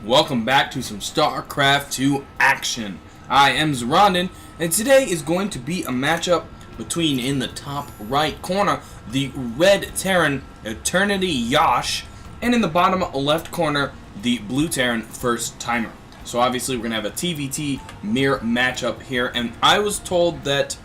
Welcome back to some Starcraft 2 action. I am Zoronden, and today is going to be a matchup between, in the top right corner, the red Terran ETERNiTYyosh, and in the bottom left corner, the blue Terran FirstTimer. So obviously we're going to have a TVT mirror matchup here, and I was told that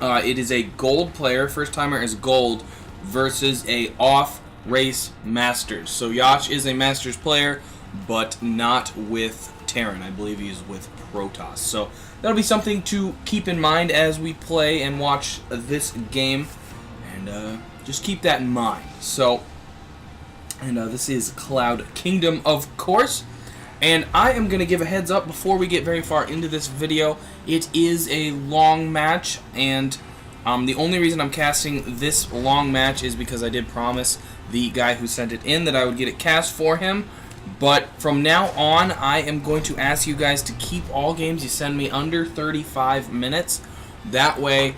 it is a gold player, FirstTimer is gold, versus a off-race Masters. So Yosh is a Masters player, but not with Terran. I believe he's with Protoss. So that'll be something to keep in mind as we play and watch this game, and just keep that in mind. So, this is Cloud Kingdom, of course, and I am going to give a heads up before we get very far into this video. It is a long match, and the only reason I'm casting this long match is because I did promise the guy who sent it in that I would get it cast for him. But from now on, I am going to ask you guys to keep all games you send me under 35 minutes. That way,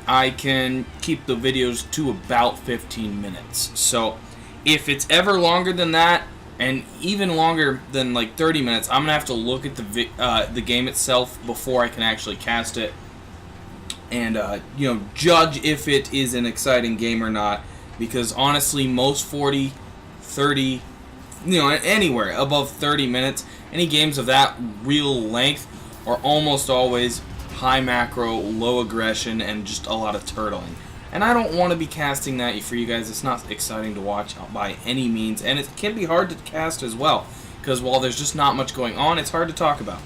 I can keep the videos to about 15 minutes. So, if it's ever longer than that, and even longer than like 30 minutes, I'm going to have to look at the game itself before I can actually cast it. And, judge if it is an exciting game or not. Because honestly, most 40, 30... anywhere above 30 minutes, any games of that real length are almost always high macro, low aggression, and just a lot of turtling. And I don't want to be casting that for you guys. It's not exciting to watch by any means, and it can be hard to cast as well, because while there's just not much going on, it's hard to talk about.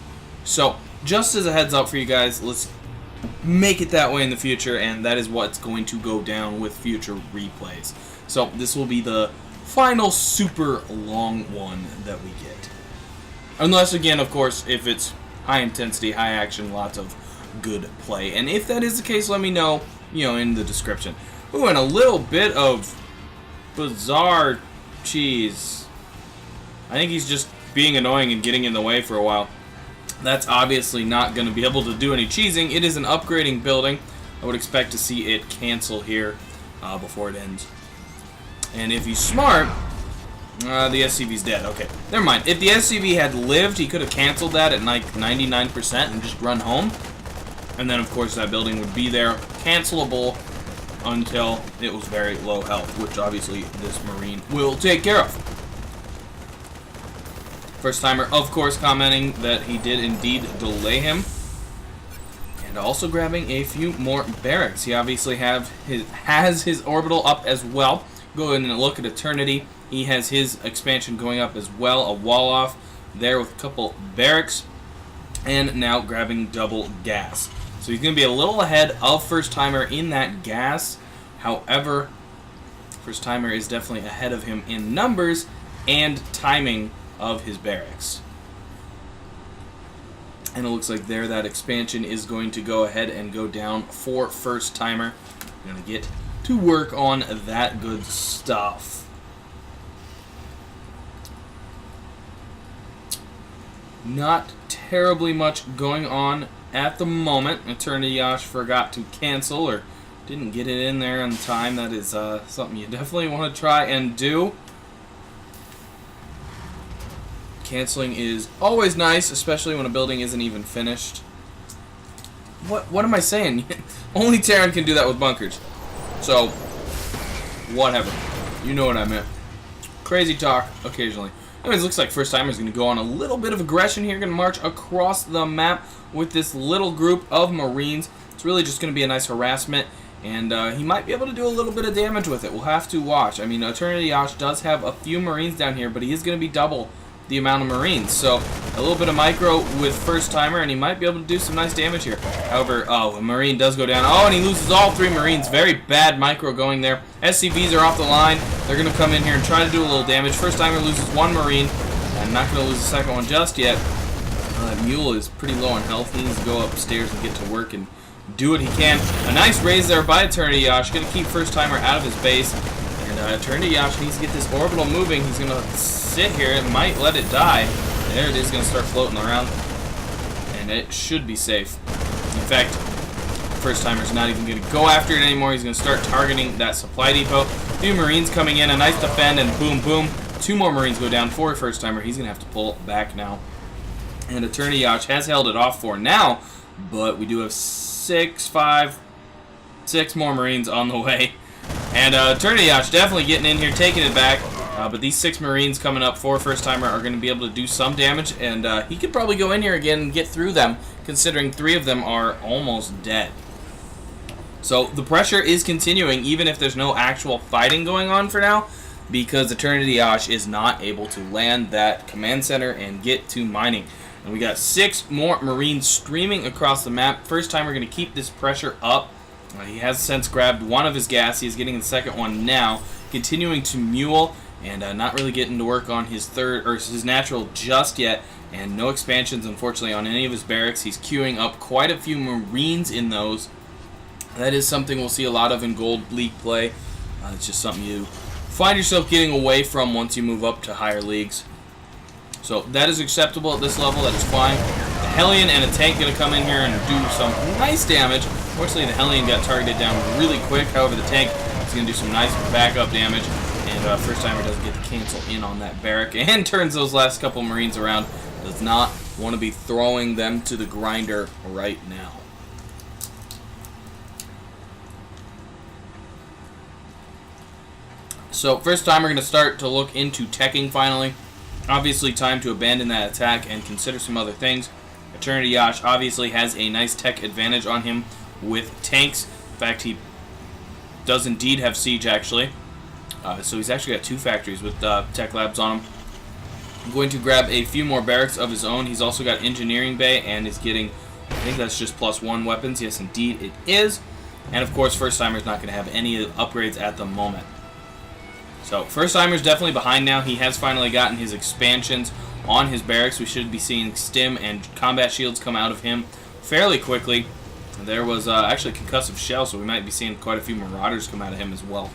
So, just as a heads up for you guys, let's make it that way in the future, and that is what's going to go down with future replays. So, this will be the final super long one that we get. Unless, again, of course, if it's high intensity, high action, lots of good play. And if that is the case, let me know, in the description. Ooh, and a little bit of bizarre cheese. I think he's just being annoying and getting in the way for a while. That's obviously not going to be able to do any cheesing. It is an upgrading building. I would expect to see it cancel here before it ends. And if he's smart, the SCV's dead. Okay, never mind. If the SCV had lived, he could have canceled that at like 99% and just run home. And then, of course, that building would be there, cancelable until it was very low health, which obviously this Marine will take care of. FirstTimer, of course, commenting that he did indeed delay him. And also grabbing a few more barracks. He obviously has his orbital up as well. Go ahead and look at Eternity. He has his expansion going up as well. A wall off there with a couple barracks. And now grabbing double gas. So he's going to be a little ahead of FirstTimer in that gas. However, FirstTimer is definitely ahead of him in numbers and timing of his barracks. And it looks like there that expansion is going to go ahead and go down for FirstTimer. Going to get to work on that good stuff. Not terribly much going on at the moment. ETERNiTYyosh forgot to cancel or didn't get it in there in time. That is something you definitely want to try and do. Canceling is always nice, especially when a building isn't even finished. What am I saying? Only Terran can do that with bunkers. So, whatever. You know what I meant. Crazy talk occasionally. Anyways, looks like FirstTimer's going to go on a little bit of aggression here. Going to march across the map with this little group of Marines. It's really just going to be a nice harassment, and he might be able to do a little bit of damage with it. We'll have to watch. I mean, ETERNiTYyosh does have a few Marines down here, but he is going to be double the amount of Marines. So, a little bit of micro with FirstTimer, and he might be able to do some nice damage here. However, a Marine does go down. Oh, and he loses all 3 Marines. Very bad micro going there. SCVs are off the line. They're going to come in here and try to do a little damage. FirstTimer loses 1 Marine. I'm not going to lose the second one just yet. That mule is pretty low on health. He needs to go upstairs and get to work and do what he can. A nice raise there by ETERNiTYyosh. Going to keep FirstTimer out of his base. And ETERNiTYyosh needs to get this orbital moving. He's going to sit here. It might let it die. There it is, going to start floating around. And it should be safe. In fact, FirstTimer's not even going to go after it anymore. He's going to start targeting that supply depot. A few Marines coming in. A nice defend, and boom, boom. 2 more Marines go down for a FirstTimer. He's going to have to pull back now. And ETERNiTYyosh has held it off for now, but we do have 6 more Marines on the way. And ETERNiTYyosh definitely getting in here, taking it back. But these 6 Marines coming up for FirstTimer are going to be able to do some damage, and he could probably go in here again and get through them, considering 3 of them are almost dead. So the pressure is continuing, even if there's no actual fighting going on for now, because ETERNiTYyosh is not able to land that command center and get to mining. And we got 6 more Marines streaming across the map. FirstTimer going to keep this pressure up. He has since grabbed one of his gas. He's getting the second one now, continuing to mule and not really getting to work on his third or his natural just yet. And no expansions, unfortunately, on any of his barracks. He's queuing up quite a few Marines in those. That is something we'll see a lot of in Gold League play. It's just something you find yourself getting away from once you move up to higher leagues. So that is acceptable at this level. That is fine. The Hellion and a tank going to come in here and do some nice damage. Fortunately, the Hellion got targeted down really quick. However, the tank is going to do some nice backup damage. And FirstTimer doesn't get to cancel in on that barrack and turns those last couple Marines around. Does not want to be throwing them to the grinder right now. So FirstTimer going to start to look into teching finally. Obviously time to abandon that attack and consider some other things. ETERNiTYyosh obviously has a nice tech advantage on him with tanks. In fact, he does indeed have siege actually. So he's actually got 2 factories with tech labs on him. I'm going to grab a few more barracks of his own. He's also got engineering bay and is getting, I think that's just +1 weapons. Yes, indeed it is. And of course, FirstTimer's not going to have any upgrades at the moment. So FirstTimer's definitely behind now. He has finally gotten his expansions on his barracks. We should be seeing stim and combat shields come out of him fairly quickly. There was actually concussive shell, so we might be seeing quite a few marauders come out of him as well.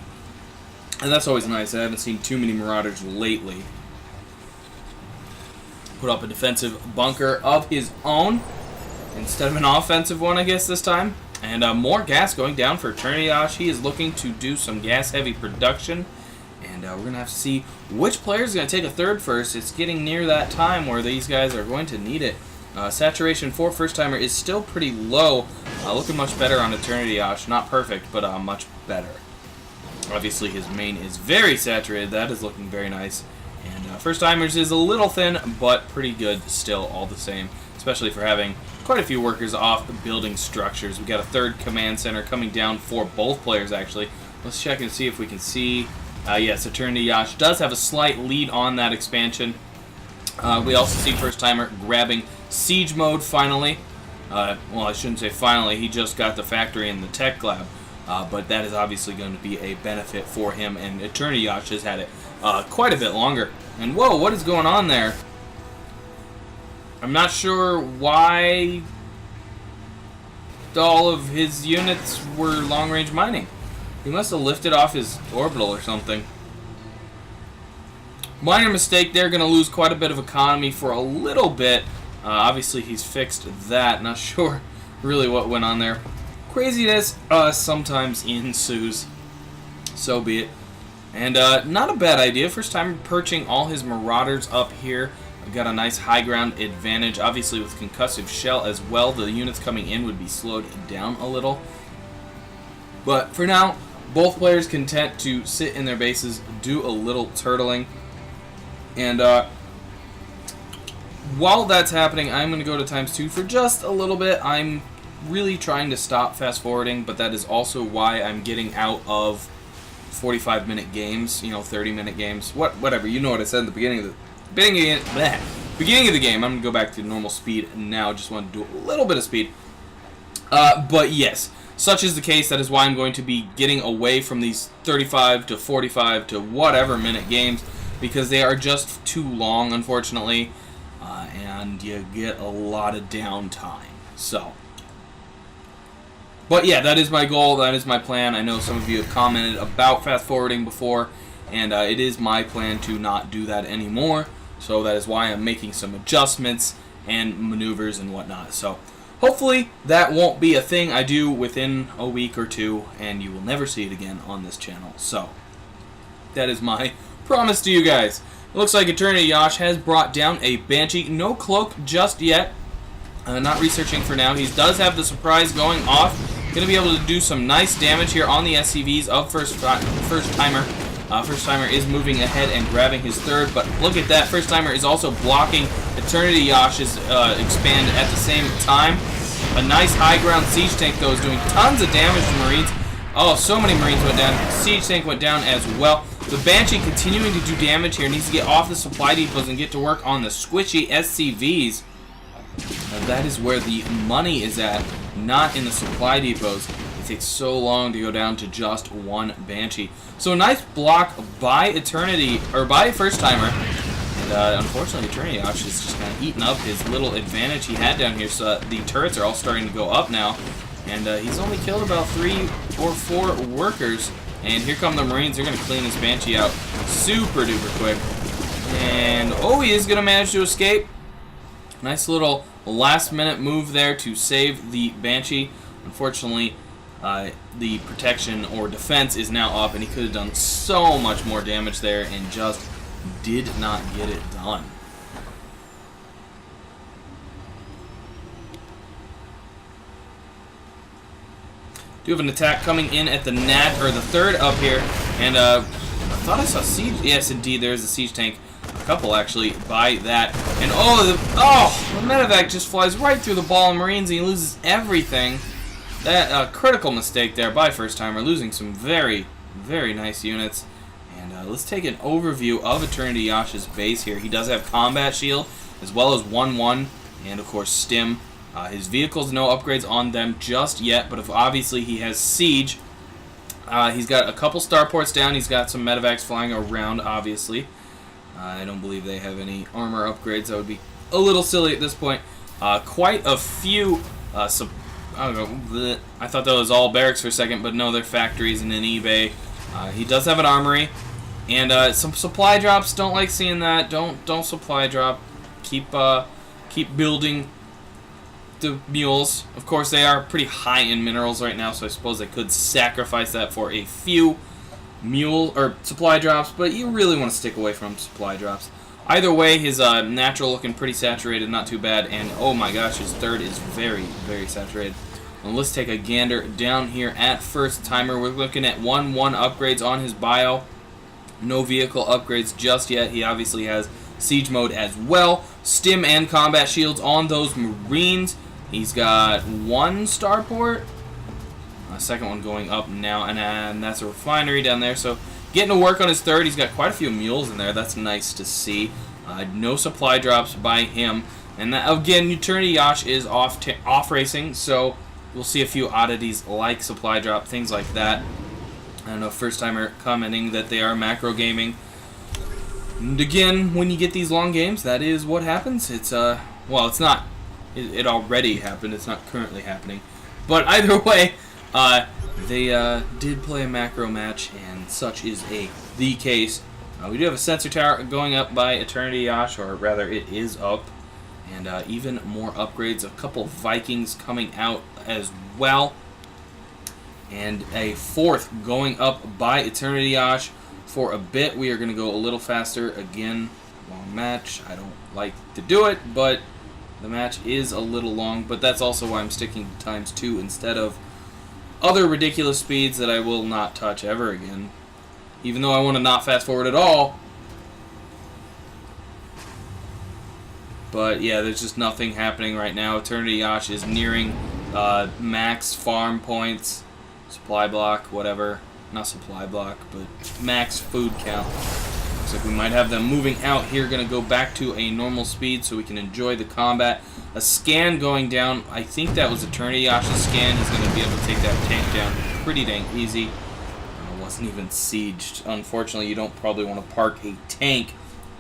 And that's always nice. I haven't seen too many marauders lately. Put up a defensive bunker of his own instead of an offensive one, I guess, this time. And more gas going down for ETERNiTYyosh. He is looking to do some gas-heavy production. And we're going to have to see which player is going to take a third first. It's getting near that time where these guys are going to need it. Saturation for FirstTimer is still pretty low. Looking much better on ETERNiTYyosh. Not perfect, but much better. Obviously, his main is very saturated. That is looking very nice. And FirstTimer's is a little thin, but pretty good still all the same. Especially for having quite a few workers off building structures. We got a third command center coming down for both players, actually. Let's check and see if we can see... yes, ETERNiTYyosh does have a slight lead on that expansion. We also see FirstTimer grabbing siege mode finally. Well, I shouldn't say finally. He just got the factory in the tech lab. But that is obviously going to be a benefit for him. And ETERNiTYyosh has had it quite a bit longer. And whoa, what is going on there? I'm not sure why all of his units were long-range mining. He must have lifted off his orbital or something. Minor mistake. They're going to lose quite a bit of economy for a little bit. Obviously, he's fixed that. Not sure really what went on there. Craziness sometimes ensues. So be it. And not a bad idea. First time perching all his marauders up here. I've got a nice high ground advantage. Obviously, with concussive shell as well, the units coming in would be slowed down a little. But for now, both players content to sit in their bases, do a little turtling. And while that's happening, I'm going to go to ×2 for just a little bit. I'm really trying to stop fast forwarding, but that is also why I'm getting out of 45-minute games, 30-minute games, whatever. You know what I said at the beginning of the beginning of the game. I'm going to go back to normal speed now. Just want to do a little bit of speed. But yes, such is the case. That is why I'm going to be getting away from these 35 to 45 to whatever minute games, because they are just too long, unfortunately, and you get a lot of downtime. So, but yeah, that is my goal. That is my plan. I know some of you have commented about fast forwarding before, and it is my plan to not do that anymore. So that is why I'm making some adjustments and maneuvers and whatnot. So hopefully that won't be a thing I do within a week or two, and you will never see it again on this channel. So that is my promised to you guys. It looks like ETERNiTYyosh has brought down a Banshee. No cloak just yet. Not researching for now. He does have the surprise going off. Going to be able to do some nice damage here on the SCVs of FirstTimer. FirstTimer is moving ahead and grabbing his third, but look at that. FirstTimer is also blocking ETERNiTYyosh's expand at the same time. A nice high ground siege tank, though, is doing tons of damage to Marines. Oh, so many Marines went down. Siege tank went down as well. The Banshee continuing to do damage here. Needs to get off the supply depots and get to work on the squishy SCVs. That is where the money is at, not in the supply depots. It takes so long to go down to just one Banshee. So a nice block by FirstTimer. And unfortunately, ETERNiTYyosh is just kind of eating up his little advantage he had down here. So the turrets are all starting to go up now. And he's only killed about 3 or 4 workers. And here come the Marines. They're going to clean this Banshee out super duper quick. And oh, he is going to manage to escape. Nice little last minute move there to save the Banshee. Unfortunately, the protection or defense is now up, and he could have done so much more damage there and just did not get it done. Do have an attack coming in at the the third up here, and I thought I saw siege. Yes, indeed, there's a siege tank. A couple actually by that, and the medevac just flies right through the ball of Marines, and he loses everything. That critical mistake there by FirstTimer, losing some very, very nice units. And let's take an overview of ETERNiTYyosh's base here. He does have combat shield as well as 1-1, and of course stim. His vehicles, no upgrades on them just yet, but if obviously he has siege. He's got a couple starports down. He's got some medevacs flying around, obviously. I don't believe they have any armor upgrades. That would be a little silly at this point. Quite a few, I don't know, I thought that was all barracks for a second, but no, they're factories and an eBay. He does have an armory, and some supply drops. Don't like seeing that. Don't supply drop. Keep building the mules. Of course, they are pretty high in minerals right now, so I suppose they could sacrifice that for a few mule or supply drops, but you really want to stick away from supply drops. Either way, his natural looking pretty saturated, not too bad, and oh my gosh, his third is very, very saturated. Well, let's take a gander down here at FirstTimer. We're looking at 1-1 upgrades on his bio. No vehicle upgrades just yet. He obviously has siege mode as well. Stim and combat shields on those Marines. He's got 1 starport. Second one going up now, and that's a refinery down there. So getting to work on his third. He's got quite a few mules in there. That's nice to see. No supply drops by him. And that, again, ETERNiTYyosh is off racing, so we'll see a few oddities like supply drop, things like that. I know FirstTimer commenting that they are macro gaming. And again, when you get these long games, that is what happens. It's well, it's not. It already happened. It's not currently happening. But either way, they did play a macro match, and such is the case. We do have a sensor tower going up by ETERNiTYyosh, or rather, it is up. And even more upgrades. A couple Vikings coming out as well. And a 4th going up by ETERNiTYyosh. For a bit, we are going to go a little faster. Again, long match. I don't like to do it, but the match is a little long. But that's also why I'm sticking to ×2 instead of other ridiculous speeds that I will not touch ever again. Even though I want to not fast forward at all. But yeah, there's just nothing happening right now. ETERNiTYyosh is nearing max farm points. Supply block, whatever. Not supply block, but max food count. Looks like we might have them moving out here. Going to go back to a normal speed so we can enjoy the combat. A scan going down. I think that was ETERNiTYyosh's scan. He's going to be able to take that tank down pretty dang easy. Wasn't even sieged. Unfortunately, you don't probably want to park a tank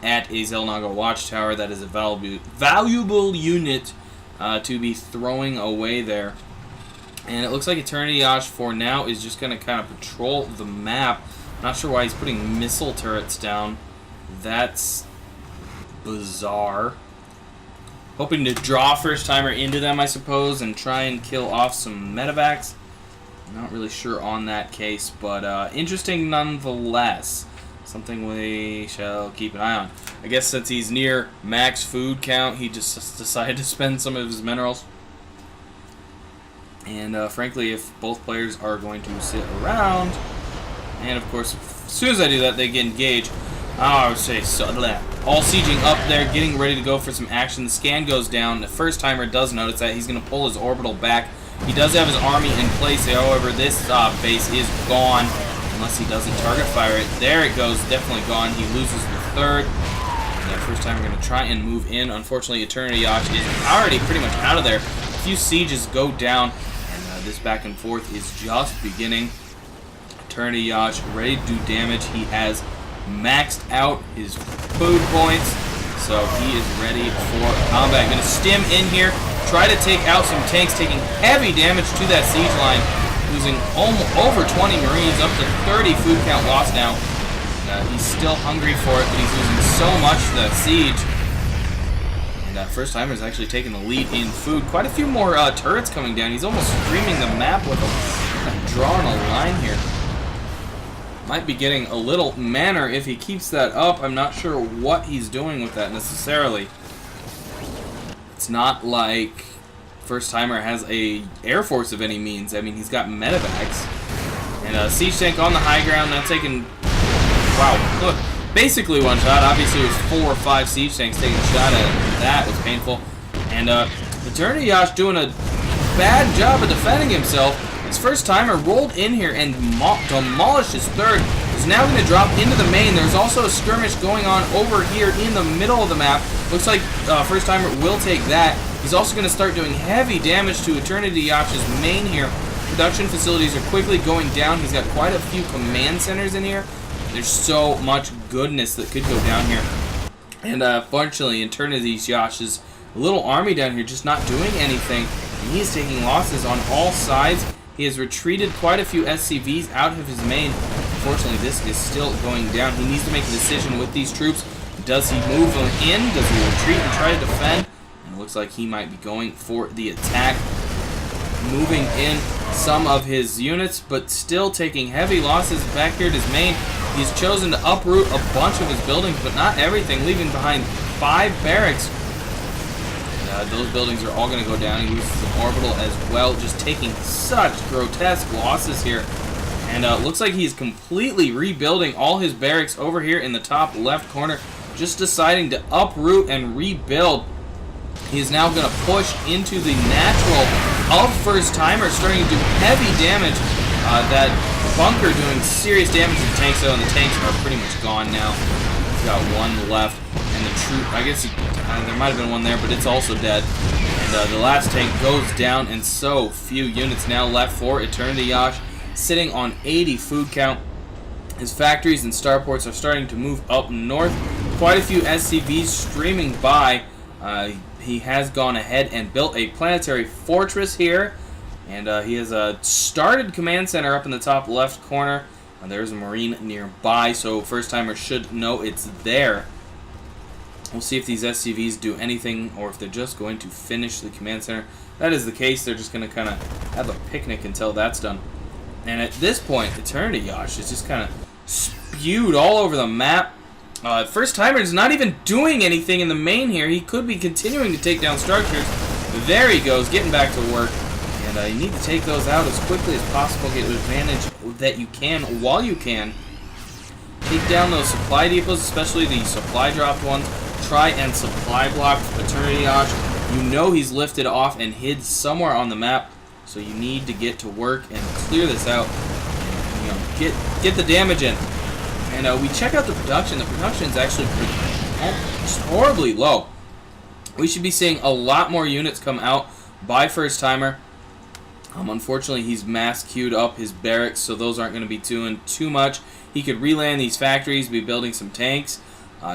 at a Xel'Naga watchtower. That is a valuable unit to be throwing away there. And it looks like ETERNiTYyosh for now is just going to kind of patrol the map. Not sure why he's putting missile turrets down. That's bizarre. Hoping to draw FirstTimer into them, I suppose, and try and kill off some medevacs. Not really sure on that case, but interesting nonetheless. Something we shall keep an eye on. I guess since he's near max food count, he just decided to spend some of his minerals. And frankly, if both players are going to sit around, and of course, as soon as I do that, they get engaged. I would say so. All sieging up there, getting ready to go for some action. The scan goes down. The FirstTimer does notice that. He's going to pull his orbital back. He does have his army in place. However, this base is gone. Unless he doesn't target fire it. There it goes. Definitely gone. He loses the third. And FirstTimer going to try and move in. Unfortunately, ETERNiTYyosh is already pretty much out of there. A few sieges go down. And this back and forth is just beginning. ETERNiTYyosh ready to do damage. He has maxed out his food points. So he is ready for combat. Going to stim in here. Try to take out some tanks. Taking heavy damage to that siege line. Losing over 20 Marines, up to 30 food count lost now. He's still hungry for it, but he's losing so much to that siege. And FirstTimer's actually taking the lead in food. Quite a few more turrets coming down. He's almost streaming the map with them, drawing a line here. Might be getting a little manner if he keeps that up. I'm not sure what he's doing with that necessarily. It's not like FirstTimer has a air force of any means. I mean, he's got medevacs. And a siege tank on the high ground, now taking, wow, look, basically one shot. Obviously it was 4 or 5 siege tanks taking a shot at it. That was painful. And ETERNiTYyosh doing a bad job of defending himself. His FirstTimer rolled in here and demolished his third. He's now going to drop into the main. There's also a skirmish going on over here in the middle of the map. Looks like FirstTimer will take that. He's also going to start doing heavy damage to ETERNiTYyosh's main here. Production facilities are quickly going down. He's got quite a few command centers in here. There's so much goodness that could go down here. And fortunately, ETERNiTYyosh's little army down here just not doing anything. And he's taking losses on all sides. He has retreated quite a few SCVs out of his main. Unfortunately, this is still going down. He needs to make a decision with these troops. Does he move them in? Does he retreat and try to defend? And it looks like he might be going for the attack. Moving in some of his units, but still taking heavy losses back here at his main. He's chosen to uproot a bunch of his buildings, but not everything, leaving behind 5 barracks. Those buildings are all going to go down. He loses an orbital as well, just taking such grotesque losses here. And looks like he's completely rebuilding all his barracks over here in the top left corner, just deciding to uproot and rebuild. He is now going to push into the natural of FirstTimer, starting to do heavy damage. That bunker doing serious damage to the tanks, though, and the tanks are pretty much gone now. He's got 1 left, and the troop, I guess there might have been 1 there, but it's also dead. And the last tank goes down, and so few units now left for ETERNiTYyosh, sitting on 80 food count. His factories and starports are starting to move up north. Quite a few SCVs streaming by. He has gone ahead and built a planetary fortress here. And he has a started command center up in the top left corner. There's a marine nearby, so FirstTimer should know it's there. We'll see if these SCVs do anything, or if they're just going to finish the command center. If that is the case, they're just going to kind of have a picnic until that's done. And at this point, ETERNiTYyosh is just kind of spewed all over the map. FirstTimer is not even doing anything in the main here. He could be continuing to take down structures. There he goes, getting back to work. And you need to take those out as quickly as possible. Get advantage that you can while you can. Take down those supply depots, especially the supply dropped ones. Try and supply block ETERNiTYyosh. You know he's lifted off and hid somewhere on the map, so you need to get to work and clear this out. And, get the damage in. And we check out the production. The production is actually just horribly low. We should be seeing a lot more units come out by FirstTimer. Unfortunately, he's mass queued up his barracks, so those aren't going to be doing too much. He could reland these factories, be building some tanks.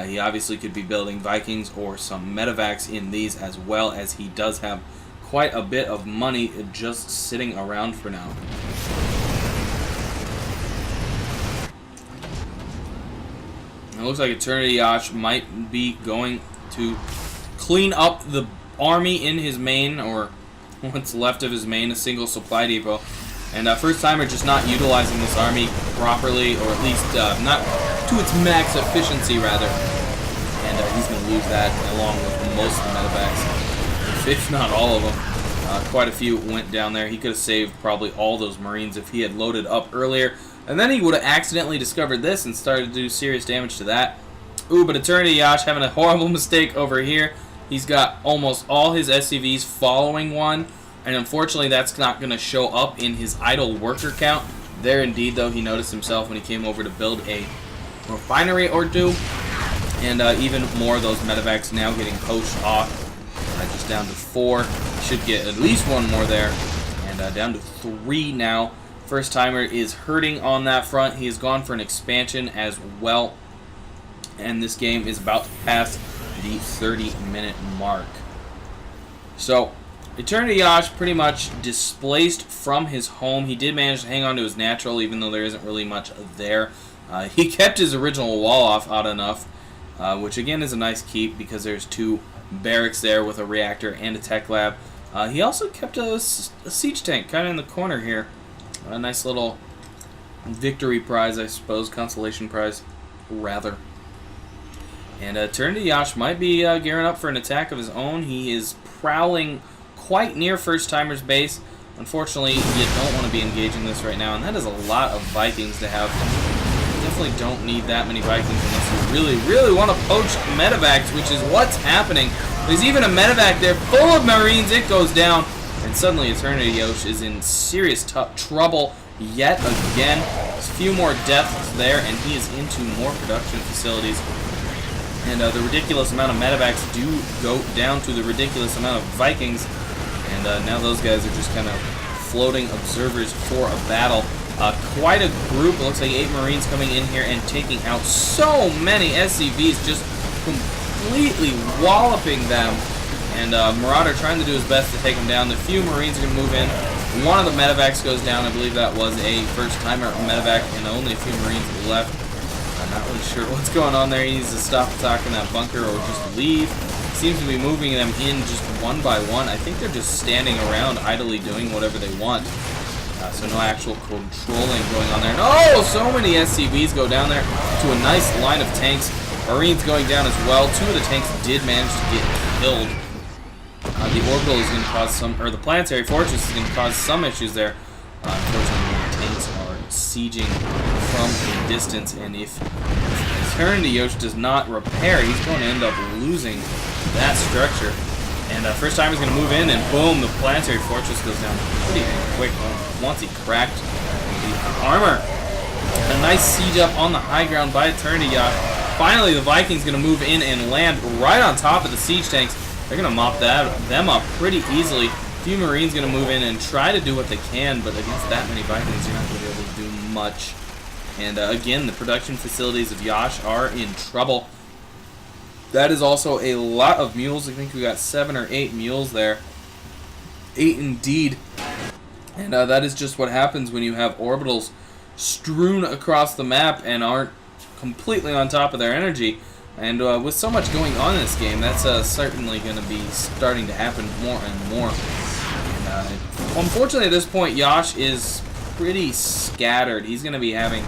He obviously could be building Vikings or some medevacs in these, as well as he does have quite a bit of money just sitting around for now. It looks like ETERNiTYyosh might be going to clean up the army in his main, or what's left of his main, a single supply depot. And FirstTimer just not utilizing this army properly, or at least not to its max efficiency, rather. And he's going to lose that along with most of the medevacs, if not all of them. Quite a few went down there. He could have saved probably all those Marines if he had loaded up earlier. And then he would have accidentally discovered this and started to do serious damage to that. Ooh, but ETERNiTYyosh having a horrible mistake over here. He's got almost all his SCVs following one. And unfortunately, that's not going to show up in his idle worker count. There indeed, though, he noticed himself when he came over to build a refinery or two. And even more of those medevacs now getting poached off. Just down to 4. Should get at least one more there. And down to 3 now. FirstTimer is hurting on that front. He has gone for an expansion as well. And this game is about to pass the 30-minute mark. So, ETERNiTYyosh pretty much displaced from his home. He did manage to hang on to his natural, even though there isn't really much there. He kept his original wall off, odd enough, which again is a nice keep because there's 2 barracks there with a reactor and a tech lab. He also kept a siege tank kind of in the corner here. A nice little victory prize, I suppose, consolation prize, rather. And ETERNiTYyosh might be gearing up for an attack of his own. He is prowling quite near FirstTimer's base. Unfortunately, you don't want to be engaging this right now, and that is a lot of Vikings to have. You definitely don't need that many Vikings unless you really, really want to poach medevacs, which is what's happening. There's even a medevac there full of Marines. It goes down, and suddenly ETERNiTYyosh is in serious trouble yet again. There's a few more deaths there, and he is into more production facilities. And the ridiculous amount of medevacs do go down to the ridiculous amount of Vikings. And now those guys are just kind of floating observers for a battle. Quite a group. It looks like 8 Marines coming in here and taking out so many SCVs, just completely walloping them. And Marauder trying to do his best to take them down. The few Marines are going to move in. One of the medevacs goes down. I believe that was a FirstTimer medevac, and only a few Marines left. I'm not really sure what's going on there. He needs to stop attacking that bunker or just leave. Seems to be moving them in just one by one. I think they're just standing around idly doing whatever they want. So no actual controlling going on there. And oh, so many SCVs go down there to a nice line of tanks. Marines going down as well. 2 of the tanks did manage to get killed. The orbital is going to cause some, or the planetary fortress is going to cause some issues there. Unfortunately, the tanks are sieging from a distance, and if ETERNiTYyosh does not repair, he's going to end up losing that structure. And FirstTimer is going to move in, and boom, the planetary fortress goes down pretty quick once he cracked the armor. A nice siege up on the high ground by ETERNiTYyosh. Finally, the Vikings going to move in and land right on top of the siege tanks. They're going to mop them up pretty easily. A few Marines going to move in and try to do what they can, but against that many Vikings, you're not going to be able to do much. And again, the production facilities of Yosh are in trouble. That is also a lot of mules. I think we got 7 or 8 mules there. 8 indeed. And that is just what happens when you have orbitals strewn across the map and aren't completely on top of their energy. And with so much going on in this game, that's certainly going to be starting to happen more and more. And, unfortunately, at this point, Yosh is pretty scattered. He's going to be having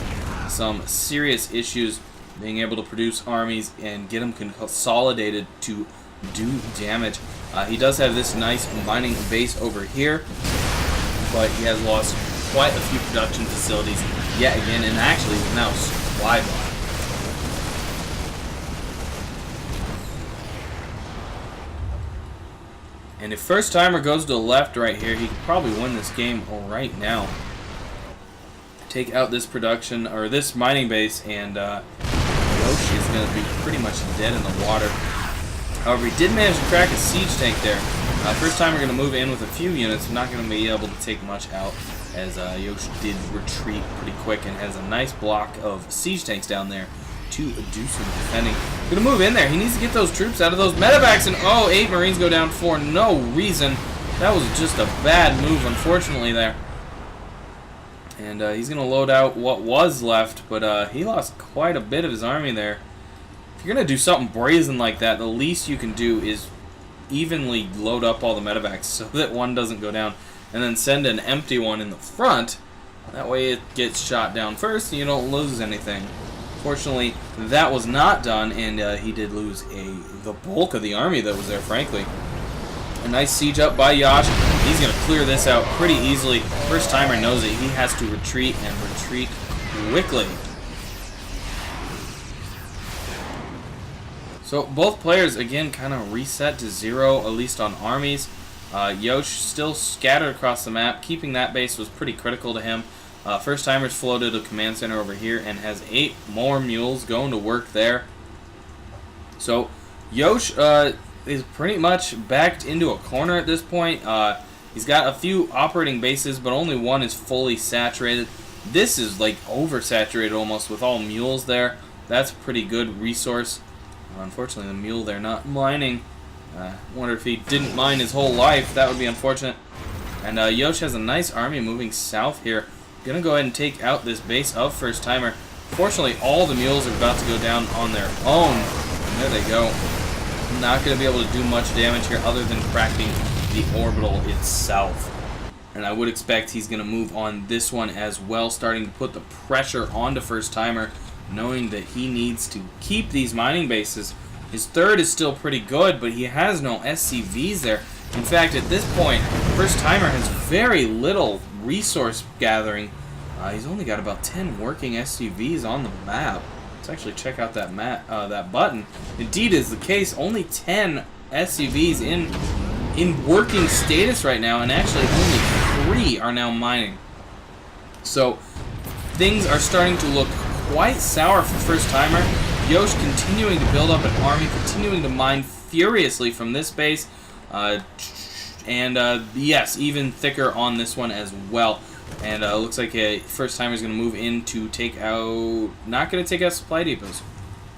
some serious issues being able to produce armies and get them consolidated to do damage. He does have this nice mining base over here, but he has lost quite a few production facilities yet again, and actually now supply block. And if FirstTimer goes to the left right here, he could probably win this game right now. Take out this production, or this mining base, and Yoshi is going to be pretty much dead in the water. However, he did manage to crack a siege tank there. FirstTimer going to move in with a few units, not going to be able to take much out, as Yoshi did retreat pretty quick and has a nice block of siege tanks down there to do some defending. Gonna move in there. He needs to get those troops out of those medevacs, and oh, 8 Marines go down for no reason. That was just a bad move, unfortunately, there. And he's gonna load out what was left, but he lost quite a bit of his army there. If you're gonna do something brazen like that, the least you can do is evenly load up all the medevacs so that one doesn't go down, and then send an empty one in the front. That way it gets shot down first and you don't lose anything. Fortunately, that was not done, and he did lose the bulk of the army that was there, frankly. A nice siege up by Yosh. He's going to clear this out pretty easily. FirstTimer knows it. He has to retreat, and retreat quickly. So both players, again, kind of reset to 0, at least on armies. Yosh still scattered across the map. Keeping that base was pretty critical to him. FirstTimer's floated a command center over here and has 8 more mules going to work there. So Yosh is pretty much backed into a corner at this point. He's got a few operating bases, but only one is fully saturated. This is like oversaturated almost with all mules there. That's a pretty good resource. Unfortunately, the mule they're not mining. Wonder if he didn't mine his whole life. That would be unfortunate. And Yosh has a nice army moving south here. Gonna go ahead and take out this base of FirstTimer. Fortunately, all the mules are about to go down on their own. And there they go. Not gonna be able to do much damage here other than cracking the orbital itself. And I would expect he's gonna move on this one as well, starting to put the pressure onto FirstTimer, knowing that he needs to keep these mining bases. His third is still pretty good, but he has no SCVs there. In fact, at this point, FirstTimer has very little resource gathering. He's only got about 10 working SCVs on the map. Let's actually check out that that button. Indeed is the case. Only 10 SCVs in working status right now, and actually only 3 are now mining. So things are starting to look quite sour for FirstTimer. Yosh continuing to build up an army, continuing to mine furiously from this base. Yes, even thicker on this one as well. And looks like FirstTimer is going to move in to take out... Not going to take out supply depots.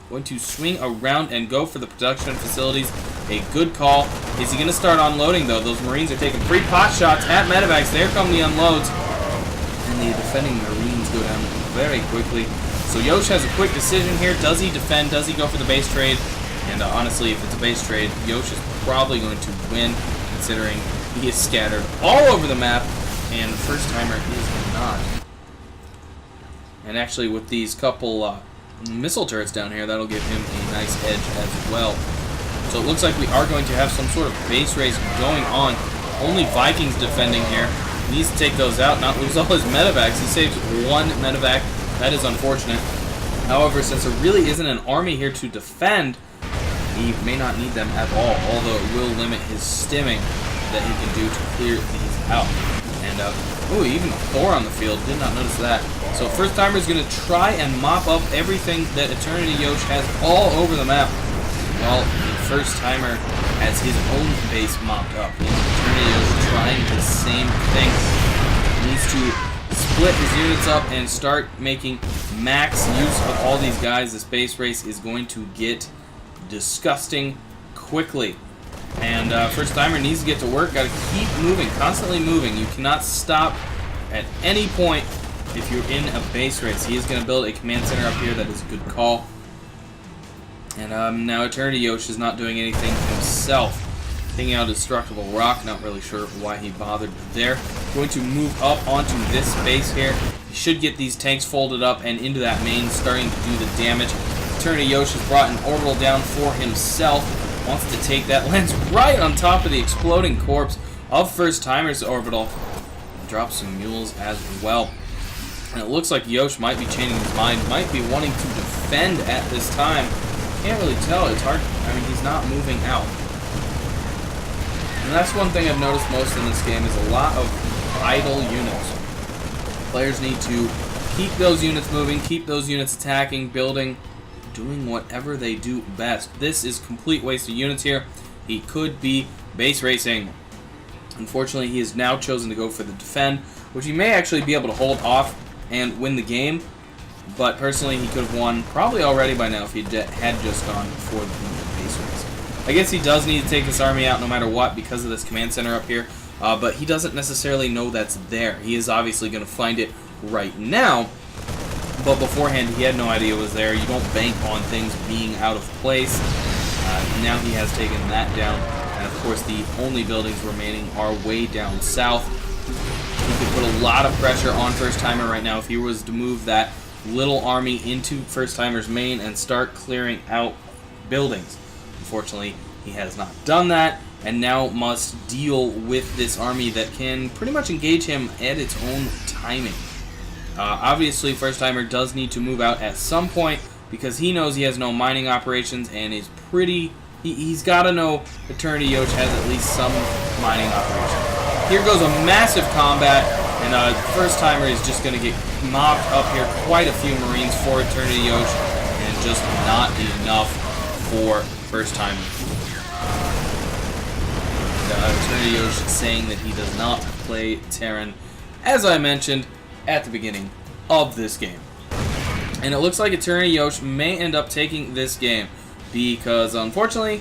Going to swing around and go for the production facilities. A good call. Is he going to start unloading, though? Those Marines are taking 3 pot shots at medevacs. There come the unloads. And the defending Marines go down very quickly. So Yosh has a quick decision here. Does he defend? Does he go for the base trade? And honestly, if it's a base trade, Yosh is probably going to win, considering he is scattered all over the map, and FirstTimer is not. And actually, with these couple missile turrets down here, that'll give him a nice edge as well. So it looks like we are going to have some sort of base race going on. Only Vikings defending here. He needs to take those out, not lose all his medevacs. He saves 1 medevac. That is unfortunate. However, since there really isn't an army here to defend, he may not need them at all, although it will limit his stimming that he can do to clear these out. And, ooh, even Thor on the field. Did not notice that. So FirstTimer is going to try and mop up everything that ETERNiTYyosh has all over the map. While FirstTimer has his own base mopped up. ETERNiTYyosh trying the same thing. He needs to split his units up and start making max use of all these guys. This base race is going to get disgusting quickly. And FirstTimer needs to get to work. Got to keep moving, constantly moving. You cannot stop at any point if you're in a base race. He is going to build a command center up here. That is a good call. And now ETERNiTYyosh is not doing anything himself. Taking out a destructible rock. Not really sure why he bothered there. Going to move up onto this base here. He should get these tanks folded up and into that main, starting to do the damage. ETERNiTYyosh has brought an orbital down for himself. Wants to take that. Lands right on top of the exploding corpse of FirstTimer's orbital. And drops some mules as well. And it looks like Yosh might be changing his mind. Might be wanting to defend at this time. Can't really tell. It's hard. I mean, he's not moving out. And that's one thing I've noticed most in this game is a lot of idle units. Players need to keep those units moving, keep those units attacking, building, doing whatever they do best. This is complete waste of units here. He could be base racing. Unfortunately, he has now chosen to go for the defend, which he may actually be able to hold off and win the game. But personally, he could have won probably already by now if he had just gone for the base race. I guess he does need to take this army out no matter what because of this command center up here. But he doesn't necessarily know that's there. He is obviously going to find it right now. But beforehand, he had no idea it was there. You don't bank on things being out of place. Now he has taken that down. And of course, the only buildings remaining are way down south. He could put a lot of pressure on FirstTimer right now if he was to move that little army into FirstTimer's main and start clearing out buildings. Unfortunately, he has not done that, and now must deal with this army that can pretty much engage him at its own timing. Obviously, FirstTimer does need to move out at some point because he knows he has no mining operations and is pretty... He's got to know ETERNiTYyosh has at least some mining operations. Here goes a massive combat, and FirstTimer is just going to get mopped up here. Quite a few Marines for ETERNiTYyosh, and just not enough for FirstTimer. ETERNiTYyosh saying that he does not play Terran, as I mentioned at the beginning of this game. And it looks like ETERNiTYyosh may end up taking this game, because unfortunately,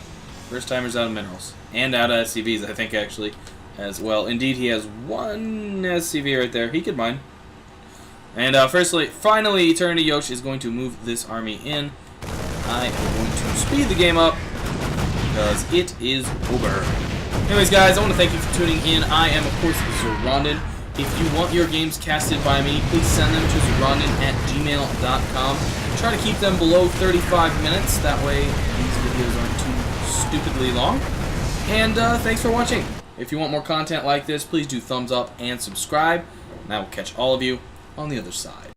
FirstTimer's out of minerals. And out of SCVs, I think, actually, as well. Indeed, he has one SCV right there. He could mine. And finally, ETERNiTYyosh is going to move this army in. I am going to speed the game up, because it is over. Anyways, guys, I want to thank you for tuning in. I am, of course, Zoronden. If you want your games casted by me, please send them to zoronden@gmail.com. Try to keep them below 35 minutes. That way, these videos aren't too stupidly long. And thanks for watching. If you want more content like this, please do thumbs up and subscribe. And I will catch all of you on the other side.